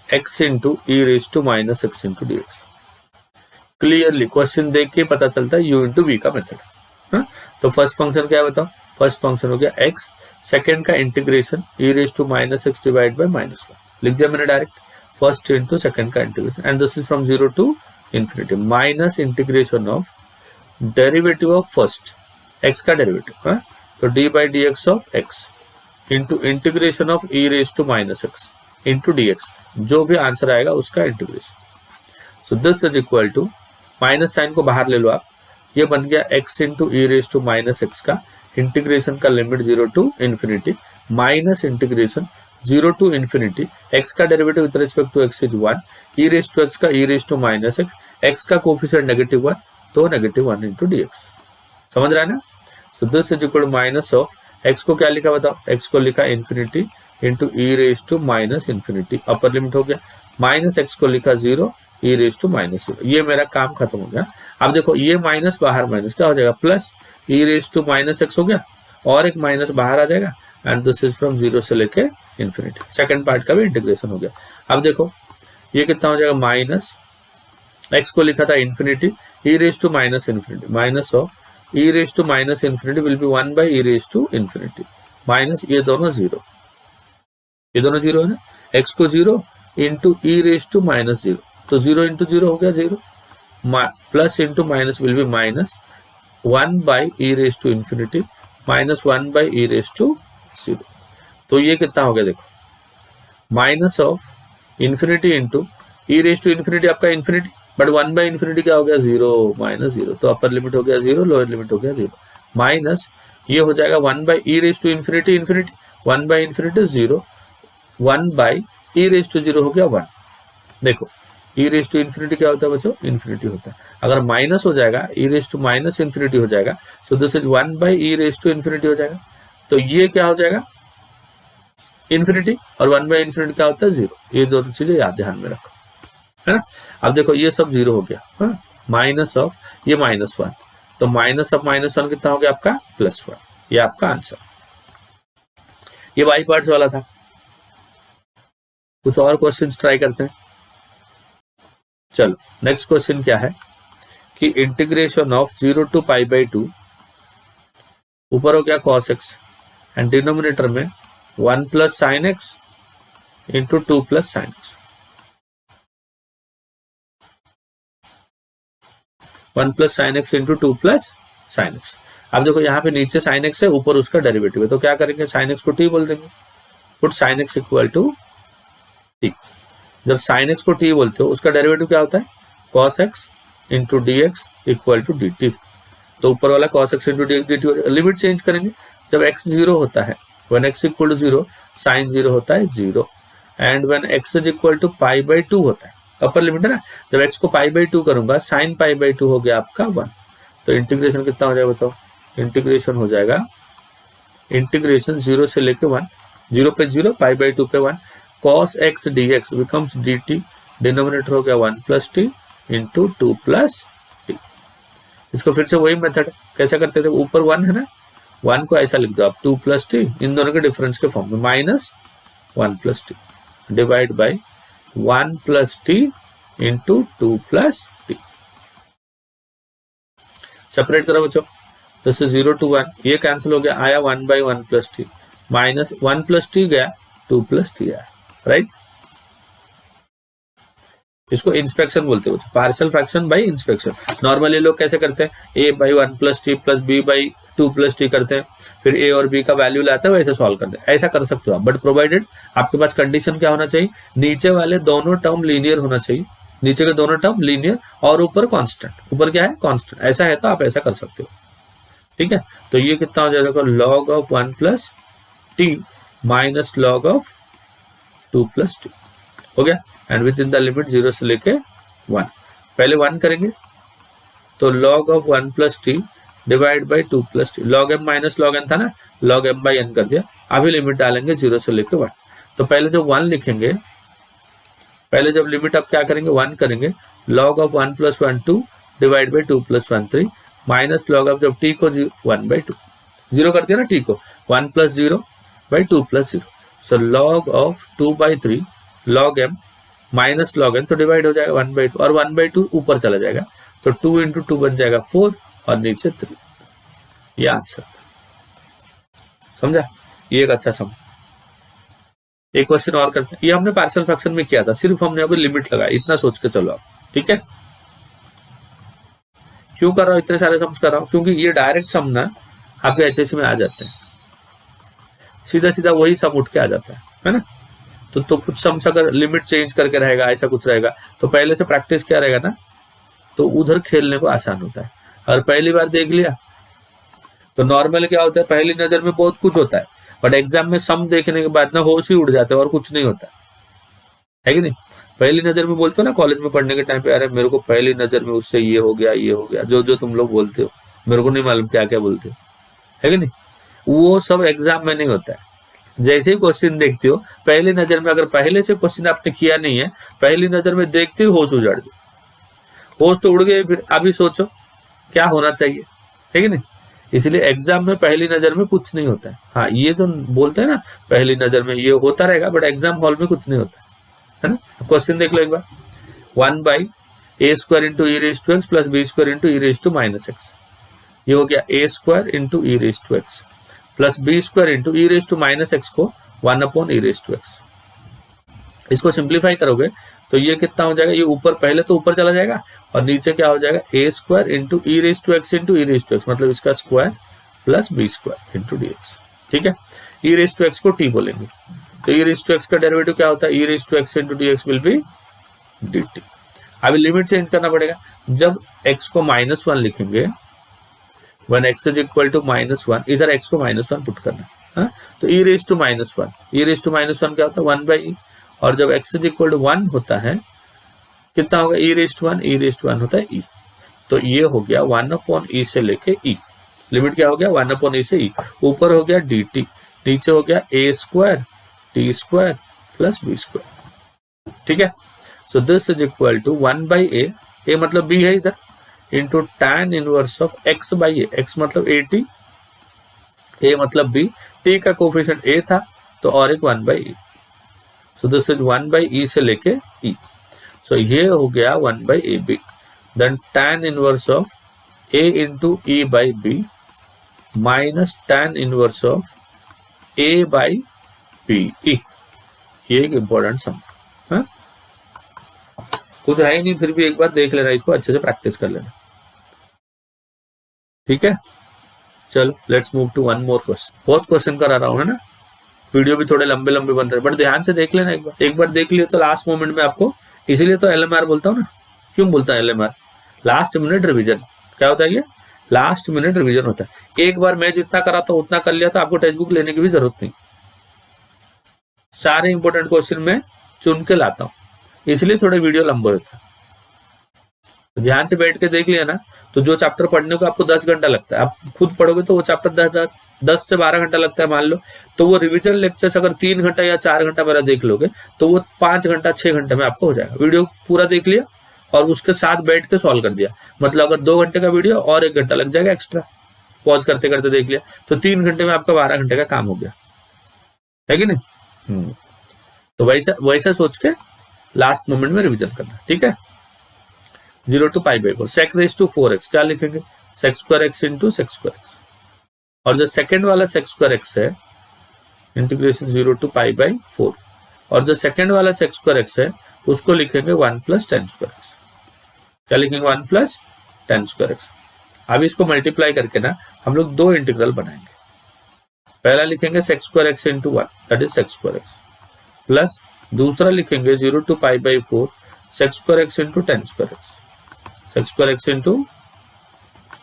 x into e raised to minus x into dx। Clearly question देख के पता चलता है u into v का मेथड। तो फर्स्ट फंक्शन क्या है बताओ, फर्स्ट फंक्शन हो गया x, सेकेंड का integration e raised to minus x divide by -1 लिख दिया मैंने डायरेक्ट, फर्स्ट इंटू सेकेंड का integration and this is from 0 to infinity minus integration of derivative of first x का डेरिवेटिव, तो d by dx of x into integration of e raised to minus x into dx, जो भी answer आएगा उसका integration. So this is equal to, minus sine को बाहर ले लो आप, ये बन गया x into e raised to minus x का इंटीग्रेशन का limit 0 to infinity minus integration 0 to infinity x का derivative with respect to x is 1, e raised to x का e raised to minus x का coefficient -1, तो -1 into dx। समझ रहा है ना? So this is equal to minus of x को क्या लिखा बताओ, x को लिखा infinity into e raised to minus infinity, upper limit हो गया, माइनस x को लिखा 0 e raised to minus 0। ये मेरा काम खत्म हो गया। अब देखो ये माइनस बाहर माइनस क्या हो जाएगा, plus e raised to minus x हो गया और एक माइनस बाहर आ जाएगा एंड दिस इज फ्रॉम 0 से लेके इन्फिनिटी। सेकंड पार्ट का भी इंटीग्रेशन हो गया। अब देखो ये कितना हो जाएगा, माइनस x को लिखा था infinity e raised to minus infinity minus of e raised to minus infinity will be 1 by e raised to infinity minus ये दोनों 0, ये दोनों 0 है ना, x को 0 into e raised to minus 0, तो 0 इंटू 0 हो गया 0, plus into minus will be minus 1 by e raised to infinity minus 1 by e raised to 0। तो ये कितना हो गया देखो, minus of infinity into e raised to infinity आपका इन्फिनिटी, बट 1 by इन्फिनिटी क्या हो गया 0 माइनस 0, तो अपर लिमिट हो गया 0, लोअर लिमिट हो गया 0, माइनस ये हो जाएगा 1 by e raised to infinity infinity, 1 by infinity 0, 1 by e raised to 0 हो गया 1। देखो e raised to infinity क्या होता है बच्चों, इन्फिनिटी होता है। अगर माइनस हो जाएगा e raised to minus infinity हो जाएगा, so this is 1 by e raised to infinity हो जाएगा, तो ये क्या हो जाएगा इन्फिनिटी और 1 by इन्फिनिटी क्या होता है 0। ये दोनों चीजें याद ध्यान में रखो, है ना। अब देखो ये सब 0 हो गया, माइनस ऑफ ये -1, तो माइनस ऑफ -1 कितना हो गया आपका +1, ये आपका आंसर। ये वाई पार्ट्स वाला था। कुछ और क्वेश्चंस ट्राई करते हैं। चलो नेक्स्ट क्वेश्चन क्या है कि इंटीग्रेशन ऑफ 0 to π/2, ऊपर हो गया cos x एंड डिनोमिनेटर में 1 plus sin x into 2 plus sin x, 1 plus sin x into 2 plus sin x। अब देखो यहाँ पे नीचे sin x है, ऊपर उसका डेरिवेटिव है, तो क्या करेंगे, sin x को t बोल देंगे, put sin x equal to t। जब sin x को t बोलते हो उसका डेरिवेटिव क्या होता है, cos x into dx equal to dt, तो ऊपर वाला cos x into dx dt। Limit change करेंगे, जब x 0 होता है, when x equal to 0 sin 0 होता है 0, and when x is equal to π/2 होता है, अपर लिमिट है ना, जब x को π/2 करूंगा sin π/2 हो गया आपका 1, तो इंटीग्रेशन कितना हो जाएगा बताओ, इंटीग्रेशन हो जाएगा इंटीग्रेशन 0 से लेके 1, 0 पे 0 π/2 पे 1, cos x dx becomes dt, denominator हो गया 1 plus t into 2 plus t। इसको फिर से वही मेथड कैसे करते थे, ऊपर 1 है ना, 1 को ऐसा लिख दो आप 2 plus t, इन दोनों के डिफरेंस के फॉर्म में minus 1 plus t divide by 1 plus t into 2 plus t। Separate करो बच्चों, जैसे 0 to 1 ये कैंसिल हो गया, आया 1 by 1 plus t minus 1 plus t गया 2 plus t आया, राइट। इसको इंस्पेक्शन बोलते हो, partial fraction by inspection. Normally लोग कैसे करते हैं, a by 1 plus t plus b by 2 plus t करते हैं, फिर a और b का वैल्यू लाते हैं, वैसे सॉल्व करते हैं, ऐसा कर सकते हो आप, बट प्रोवाइडेड आपके पास कंडीशन क्या होना चाहिए, नीचे वाले दोनों टर्म लीनियर होना चाहिए, नीचे के दोनों टर्म लीनियर और ऊपर कांस्टेंट, ऊपर क्या है कांस्टेंट, ऐसा है तो आप ऐसा कर सकते हो, ठीक है। तो ये कितना हो जाएगा, log of 1 plus t minus log of 2 plus t हो गया, and with in the limit 0 से लेके 1, पहले 1 करेंगे तो log of 1 plus t divide by 2 plus t, log m minus log n था ना, log m by n कर दिया, अभी लिमिट डालेंगे 0 से लेकर 1। तो पहले जब 1 लिखेंगे, पहले जब लिमिट आप क्या करेंगे 1 करेंगे, log of 1 + 1 2 divide by 2 + 1 3 minus log of जब t को 1/2 0 कर दिया ना t को 1 + 0 by 2 + 0। So log of 2/3 log m minus log n, तो डिवाइड हो जाएगा 1/2 और 1/2 ऊपर चला जाएगा, तो 2 × 2 बन जाएगा 4 और नीचे 3। ये आंसर समझा। ये एक अच्छा सम। एक क्वेश्चन और करते हैं, ये हमने पार्शियल फ्रैक्शन में किया था, सिर्फ हमने अभी लिमिट लगाया, इतना सोच के चलो आप, ठीक है। क्यों कर रहा हूं इतने सारे सम्स कर रहा हूं, क्योंकि ये डायरेक्ट सम ना आपके एचएससी में आ जाते हैं, सीधा सीधा वही सम उठ के आ जाता है ना। तो कुछ सम्स अगर लिमिट चेंज करके रहेगा, ऐसा कुछ रहेगा, तो पहले से प्रैक्टिस क्या रहेगा ना, तो उधर खेलने को आसान होता है। और पहली बार देख लिया तो नॉर्मल क्या होता है, पहली नजर में बहुत कुछ होता है, बट एग्जाम में सम देखने के बाद ना होश ही उड़ जाते हैं और कुछ नहीं होता है कि नहीं। पहली नजर में बोलते हो ना कॉलेज में पढ़ने के टाइम पे, अरे मेरे को पहली नजर में उससे ये हो गया, ये हो गया, जो तुम लोग बोलते हो, मेरे को नहीं मालूम क्या क्या बोलते हो, है कि नहीं। वो सब एग्जाम में नहीं होता है। जैसे ही क्वेश्चन देखते हो पहली नजर में, अगर पहले से क्वेश्चन आपने किया नहीं है, पहली नजर में देखते ही होश उजाड़ दो, होश तो उड़ गए, फिर अभी सोचो क्या होना चाहिए, है कि नहीं। इसलिए एग्जाम में पहली नजर में कुछ नहीं होता है। हाँ, ये तो बोलते हैं ना पहली नजर में ये होता रहेगा, बट एग्जाम हॉल में कुछ नहीं होता है ना। क्वेश्चन देख लो एक बार, 1/a² × e⁻² + b² × e⁻x, ये हो गया a² × e⁻x plus b² × e⁻x को 1/e⁻x। इसको सिंप्लीफाई करोगे तो ये कितना हो जाएगा, ये ऊपर पहले तो ऊपर चला जाएगा और नीचे क्या हो जाएगा a² × e⁻x मतलब इसका स्क्वायर प्लस b² × dx, ठीक है। e⁻x को t बोलेंगे, तो e⁻x का डेरिवेटिव क्या होता है, e⁻x × dx will be dt। अभी लिमिट चेंज करना पड़ेगा, जब x को -1 लिखेंगे, when x is equal to -1, इधर x को -1 पुट करना, हाँ, तो e⁻1 क्या होता है 1/e, और जब x is equal to 1 होता है कितना होगा, e⁻1 होता है e, तो ये हो गया 1/e से लेके e, लिमिट क्या हो गया 1/e से e, ऊपर हो गया dt, नीचे हो गया a² t² प्लस b², ठीक है। So this is equal to 1/a, a मतलब b है इधर, into tan inverse of x/a, x मतलब at, a मतलब b, t का कोफिशिएंट a था तो और एक 1/e, so this is 1/e से लेके e, सो ये हो गया 1/ab, then tan inverse of a into e by b minus tan inverse of a by b e। ये एक इंपॉर्टेंट सम, हाँ, कुछ है ही नहीं, फिर भी एक बार देख लेना, इसको अच्छे से प्रैक्टिस कर लेना, ठीक है। चलो let's move to one more question. बहुत क्वेश्चन करा रहा हूँ, है ना, वीडियो भी थोड़े लंबे लंबे बन रहे हैं, बट ध्यान से देख लेना, एक बार देख लियो तो लास्ट मोमेंट में आपको, इसीलिए तो LMR बोलता हूँ ना। क्यों बोलता है LMR, लास्ट मिनट रिविजन। क्या होता है ये, लास्ट मिनट रिविजन होता है। एक बार मैं जितना करा था उतना कर लिया, तो आपको टेक्स्ट बुक लेने की भी जरूरत नहीं। सारे इंपॉर्टेंट क्वेश्चन में चुन के लाता हूँ, इसलिए थोड़े वीडियो लंबे होता है। ध्यान से बैठ के देख लिया ना, तो जो चैप्टर पढ़ने को आपको 10 घंटा लगता है, आप खुद पढ़ोगे तो वो चैप्टर 10 से 12 घंटा लगता है मान लो, तो वो रिवीजन लेक्चर्स अगर 3 घंटा या 4 घंटा मेरा देख लोगे तो वो 5 घंटा 6 घंटे में आपको हो जाएगा। वीडियो पूरा देख लिया और उसके साथ बैठ के सॉल्व कर दिया, मतलब अगर 2 घंटे का वीडियो और 1 घंटा लग जाएगा एक्स्ट्रा, पॉज करते करते देख लिया, तो 3 घंटे में आपका 12 घंटे का काम हो गया, है कि नहीं। तो वैसा सोच के लास्ट मोमेंट में रिविजन करना, ठीक है। 0 to π/4 sec⁴x क्या लिखेंगे, sec²x इंटू sec²x, और जो सेकेंड वाला sec²x है इंटीग्रेशन 0 to π/4, और जो सेकेंड वाला sec²x है उसको लिखेंगे 1 + tan²x। क्या लिखेंगे 1 + tan²x। अब इसको मल्टीप्लाई करके ना हम लोग 2 इंटीग्रल बनाएंगे। पहला लिखेंगे sec²x into 1 that is sec²x, plus दूसरा लिखेंगे 0 to π/4 sec²x into tan²x, sec²x into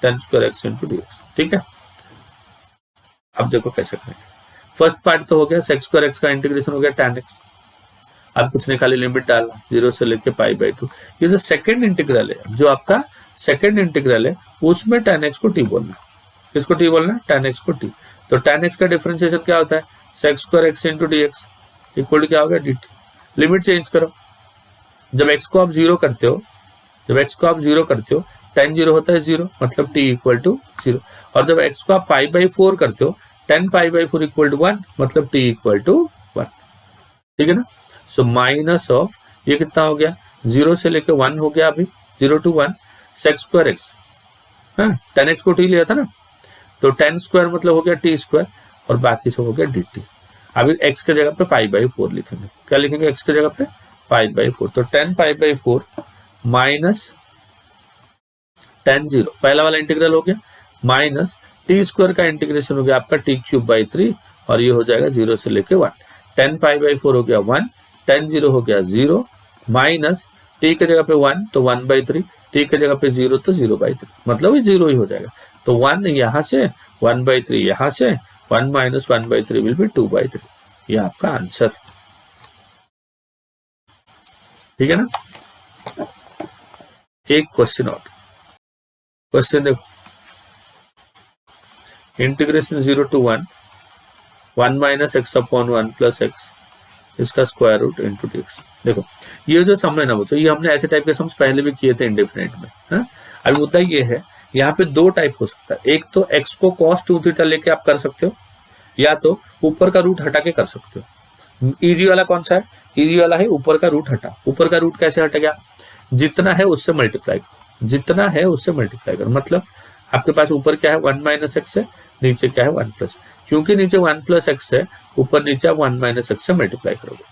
tan²x into dx, ठीक है। अब देखो कैसे करेंगे। फर्स्ट पार्ट तो हो गया, sec²x का इंटीग्रेशन हो गया tan x, अब कुछ नहीं, खाली लिमिट डालना 0 से लेके π/2। ये जो सेकेंड इंटीग्रल है, जो आपका सेकेंड इंटीग्रल है, उसमें tan x को t बोलना। किसको t बोलना, tan x को t। तो tan x का डिफरेंशिएशन क्या होता है, sec square x into d x equal to क्या हो गया डी टी। लिमिट चेंज करो, जब x को आप जीरो करते हो, tan जीरो होता है जीरो, मतलब t इक्वल टू जीरो। और जब x को आप पाई बाई 4 करते हो, tan pi by 4 equal to 1, मतलब t इक्वल टू 1। ठीक है ना। सो माइनस ऑफ ये कितना हो गया, 0 से लेके 1 हो गया, अभी 0 to 1 सेक स्क्वायर एक्स, हाँ tan x को t लिया था ना, तो tan स्क्वायर मतलब हो गया t स्क्वायर, और बाकी सब हो गया dt। अभी x के जगह पे पाई बाई 4 लिखेंगे, क्या लिखेंगे x के जगह पे पाई बाई 4, तो tan pi by 4 minus tan zero, पहला वाला इंटीग्रल हो गया, माइनस टी स्क्वायर का इंटीग्रेशन हो गया आपका t क्यूब बाई 3, और ये हो जाएगा 0 से लेके 1। tan पाई बाई 4 हो गया 1, tan जीरो हो गया 0, माइनस t के जगह पे 1 तो 1 बाई 3, t के जगह पे 0 तो 0 बाई 3, मतलब ये 0 ही हो जाएगा। तो 1 यहाँ से, 1 बाई 3 यहाँ से, 1 minus 1 by 3 will be 2 by 3, ये आपका आंसर। ठीक है ना। एक क्वेश्चन और, क्वेश्चन देखो, integration 0 to 1 1 minus x upon 1 plus x इसका स्क्वायर रूट इंटू dx। देखो ये जो सम है ना बच्चों, ये हमने ऐसे टाइप के सम्स पहले भी किए थे इंडेफिनेट में, हाँ। अभी मुद्दा ये है, यहाँ पे दो टाइप हो सकता है, एक तो x को cos 2 थीटा लेके आप कर सकते हो, या तो ऊपर का रूट हटा के कर सकते हो। इजी वाला कौन सा है, इजी वाला है ऊपर का रूट हटा। ऊपर का रूट कैसे हटेगा, जितना है उससे मल्टीप्लाई करो, जितना है उससे मल्टीप्लाई करो, मतलब आपके पास ऊपर क्या है 1 माइनस एक्स है, नीचे क्या है 1 प्लस, क्योंकि नीचे 1 प्लस एक्स है, ऊपर नीचे आप 1 माइनस एक्स से मल्टीप्लाई करोगे।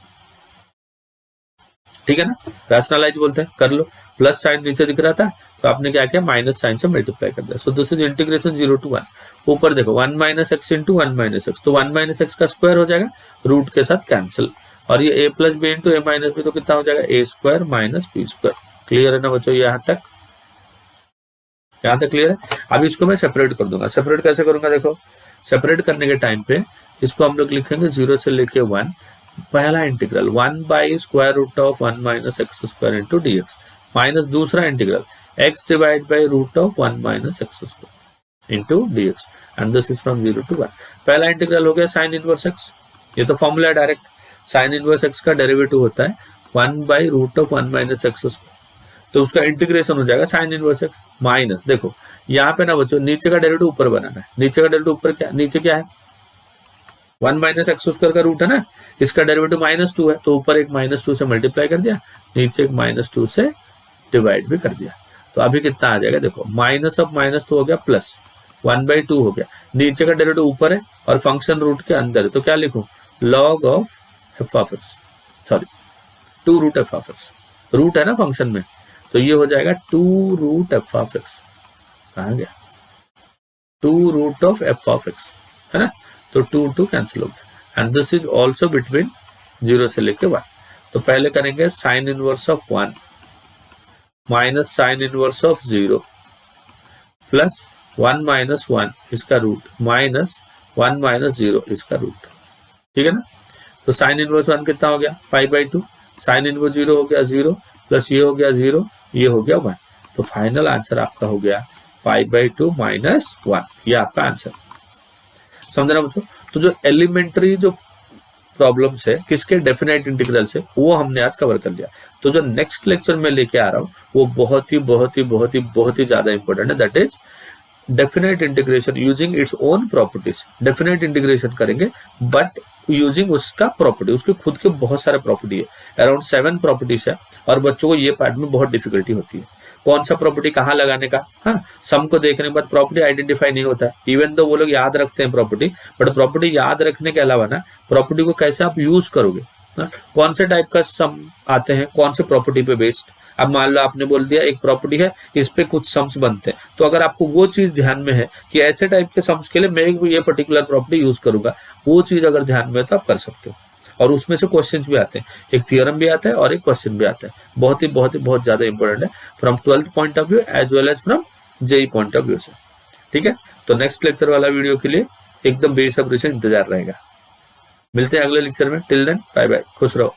ठीक है ना, रैशनलाइज बोलते हैं, कर लो। प्लस साइन नीचे दिख रहा था तो आपने क्या किया, माइनस साइन से मल्टीप्लाई कर दिया। सो दिस इज इंटीग्रेशन 0 to 1। ऊपर देखो 1 minus x into 1 minus x, तो 1 माइनस एक्स का स्क्वायर हो जाएगा, रूट के साथ कैंसिल, और ये a plus b into a minus b, तो कितना हो जाएगा a square minus b square. Clear है ना बच्चों, यहाँ तक क्लियर है। अभी इसको मैं सेपरेट कर दूंगा। सेपरेट कैसे करूंगा, देखो सेपरेट करने के टाइम पे इसको हम लोग लिखेंगे 0 से लेके 1, पहला integral 1 by square root of 1 minus x square into d x, minus दूसरा integral x divide by root of 1 minus x square into d x, and this is from 0 to 1। पहला इंटीग्रल हो गया साइन इनवर्स एक्स, ये तो formula है direct, sine inverse x का derivative होता है 1 by root of 1 minus x square, तो उसका इंटीग्रेशन हो जाएगा साइन इनवर्स एक्स, माइनस देखो यहाँ पे ना बच्चों नीचे का डेरिवेटिव ऊपर बनाना है, नीचे का डेरिवेटिव ऊपर क्या, नीचे क्या है 1 माइनस एक्स स्क्वायर का रूट है ना, इसका डेरिवेटिव -2 है, तो ऊपर एक -2 से मल्टीप्लाई कर दिया, नीचे एक -2 से डिवाइड भी कर दिया, तो अभी कितना आ जाएगा, देखो माइनस ऑफ माइनस तो हो गया प्लस 1/2 हो गया, नीचे का डेरिवेटिव ऊपर है और फंक्शन रूट के अंदर है, तो क्या लिखूं, log of f of x, sorry 2 root f of x, root है ना फंक्शन में, तो ये हो जाएगा 2 रूट एफ ऑफ एक्स, कहाँ गया 2 root of f of x, है ना, तो 2 कैंसिल हो गया, and this is also between 0 से लेके 1। तो पहले करेंगे sine inverse of 1 minus sine inverse of 0 plus 1 minus 1 इसका रूट माइनस 1 माइनस 0 इसका रूट। ठीक है ना, तो साइन इनवर्स 1 कितना हो गया π/2, साइन इनवर्स 0 हो गया 0, प्लस ये हो गया 0, ये हो गया 1, तो फाइनल आंसर आपका हो गया π/2 माइनस 1, ये आपका आंसर। समझना बच्चों, तो जो एलिमेंट्री जो प्रॉब्लम्स है किसके डेफिनेट इंटीग्रल से, वो हमने आज कवर कर लिया। तो जो नेक्स्ट लेक्चर में लेके आ रहा हूँ वो बहुत ही ज्यादा इंपॉर्टेंट है, that is definite integration using its own properties. Definite integration करेंगे बट यूजिंग उसका प्रॉपर्टी, उसके खुद के बहुत सारे प्रॉपर्टी है, अराउंड 7 प्रॉपर्टीज है, और बच्चों को ये पार्ट में बहुत डिफिकल्टी होती है कौन सा प्रॉपर्टी कहाँ लगाने का। हाँ, सम को देखने के बाद प्रॉपर्टी आइडेंटिफाई नहीं होता है, इवन तो वो लोग याद रखते हैं प्रॉपर्टी, बट प्रॉपर्टी याद रखने के अलावा ना प्रॉपर्टी को कैसे आप यूज करोगे, कौन से टाइप का सम आते हैं, कौन से प्रॉपर्टी पे बेस्ड। अब मान लो आपने बोल दिया एक प्रॉपर्टी है, इस पे कुछ सम्स बनते हैं, तो अगर आपको वो चीज ध्यान में है कि ऐसे टाइप के सम्स के लिए मैं ये पर्टिकुलर प्रॉपर्टी यूज करूंगा, वो चीज अगर ध्यान में है तो आप कर सकते हो, और उसमें से क्वेश्चंस भी आते हैं, एक थ्योरम भी आता है और एक क्वेश्चन भी आता है, बहुत ज्यादा इंपॉर्टेंट है from 12th point of view as well as from JEE point of view से। ठीक है, तो नेक्स्ट लेक्चर वाला वीडियो के लिए एकदम बेसब्री से इंतजार रहेगा। मिलते हैं अगले लेक्चर में, टिल देन बाय बाय, खुश रहो।